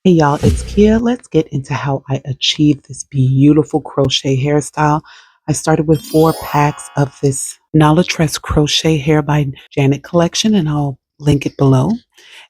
Hey y'all, it's Kia. Let's get into how I achieved this beautiful crochet hairstyle. I started with 4 packs of this Nala-Tress Crochet Hair by Janet collection, and I'll link it below.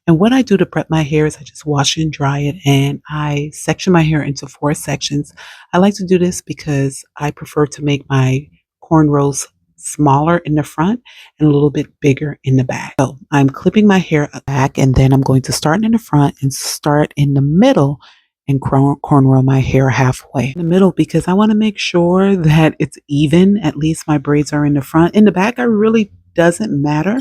And what I do to prep my hair is I just wash and dry it, and I section my hair into 4 sections. I like to do this because I prefer to make my cornrows smaller in the front and a little bit bigger in the back. So I'm clipping my hair back, and then I'm going to start in the front and start in the middle and cornrow my hair halfway in the middle because I want to make sure that it's even. At least my braids are in the front. In the back, I really doesn't matter.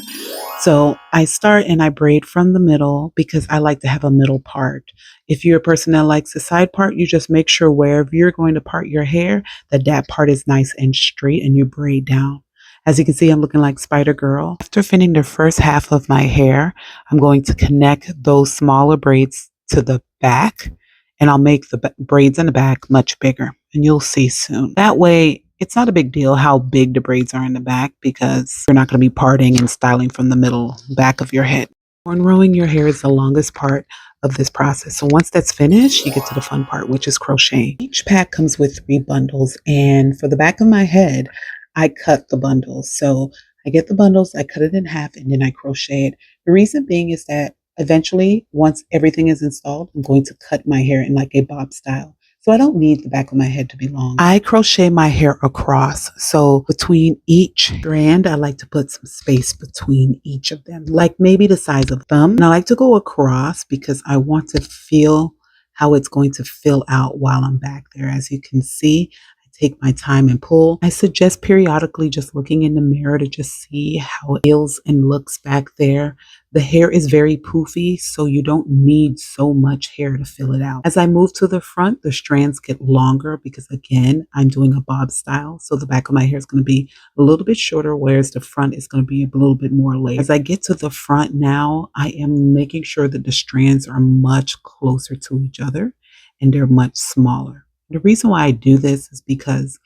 So I start and I braid from the middle because I like to have a middle part. If you're a person that likes the side part, you just make sure wherever you're going to part your hair, that part is nice and straight and you braid down. As you can see, I'm looking like Spider Girl. After finishing the first half of my hair, I'm going to connect those smaller braids to the back, and I'll make the braids in the back much bigger, and you'll see soon. That way, it's not a big deal how big the braids are in the back because you're not going to be parting and styling from the middle back of your head. Cornrowing your hair is the longest part of this process. So once that's finished, you get to the fun part, which is crocheting. Each pack comes with 3 bundles, and for the back of my head, I cut the bundles. So I get the bundles, I cut it in half, and then I crochet it. The reason being is that eventually, once everything is installed, I'm going to cut my hair in like a bob style. So I don't need the back of my head to be long. I crochet my hair across. So between each strand, I like to put some space between each of them, like maybe the size of a thumb. And I like to go across because I want to feel how it's going to fill out while I'm back there. As you can see, take my time and pull. I suggest periodically just looking in the mirror to just see how it feels and looks back there. The hair is very poofy, so you don't need so much hair to fill it out. As I move to the front, the strands get longer because again, I'm doing a bob style. So the back of my hair is going to be a little bit shorter, whereas the front is going to be a little bit more layered. As I get to the front now, I am making sure that the strands are much closer to each other and they're much smaller. The reason why I do this is because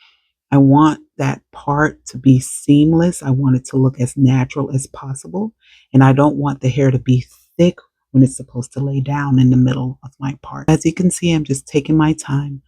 I want that part to be seamless. I want it to look as natural as possible. And I don't want the hair to be thick when it's supposed to lay down in the middle of my part. As you can see, I'm just taking my time,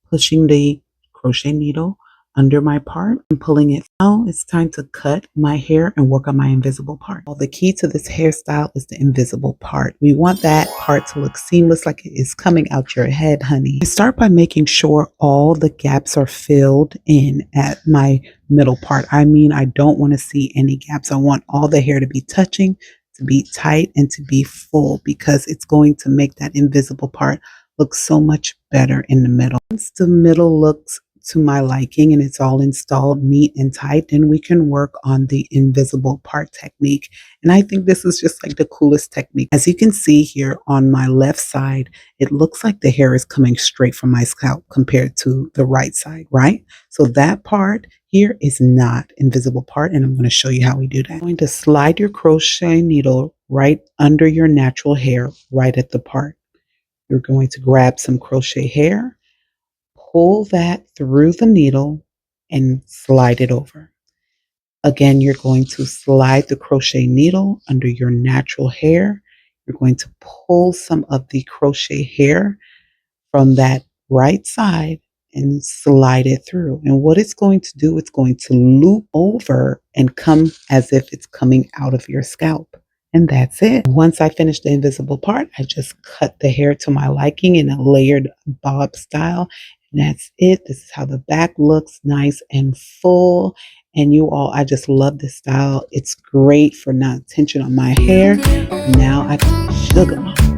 pushing the crochet needle under my part and pulling it. Now it's time to cut my hair and work on my invisible part. Well, the key to this hairstyle is the invisible part. We want that part to look seamless, like it is coming out your head, honey. I start by making sure all the gaps are filled in at my middle part. I mean, I don't want to see any gaps. I want all the hair to be touching, to be tight, and to be full because it's going to make that invisible part look so much better in the middle. Once the middle looks to my liking and it's all installed neat and tight, then we can work on the invisible part technique. And I think this is just like the coolest technique. As you can see here on my left side, it looks like the hair is coming straight from my scalp compared to the right side, right? So that part here is not invisible part, and I'm going to show you how we do that. You're going to slide your crochet needle right under your natural hair, right at the part. You're going to grab some crochet hair, pull that through the needle and slide it over. Again, you're going to slide the crochet needle under your natural hair. You're going to pull some of the crochet hair from that right side and slide it through. And what it's going to do, it's going to loop over and come as if it's coming out of your scalp. And that's it. Once I finish the invisible part, I just cut the hair to my liking in a layered bob style. And that's it. This is how the back looks, nice and full. And you all, I just love this style. It's great for not tension on my hair. Now I can sugar.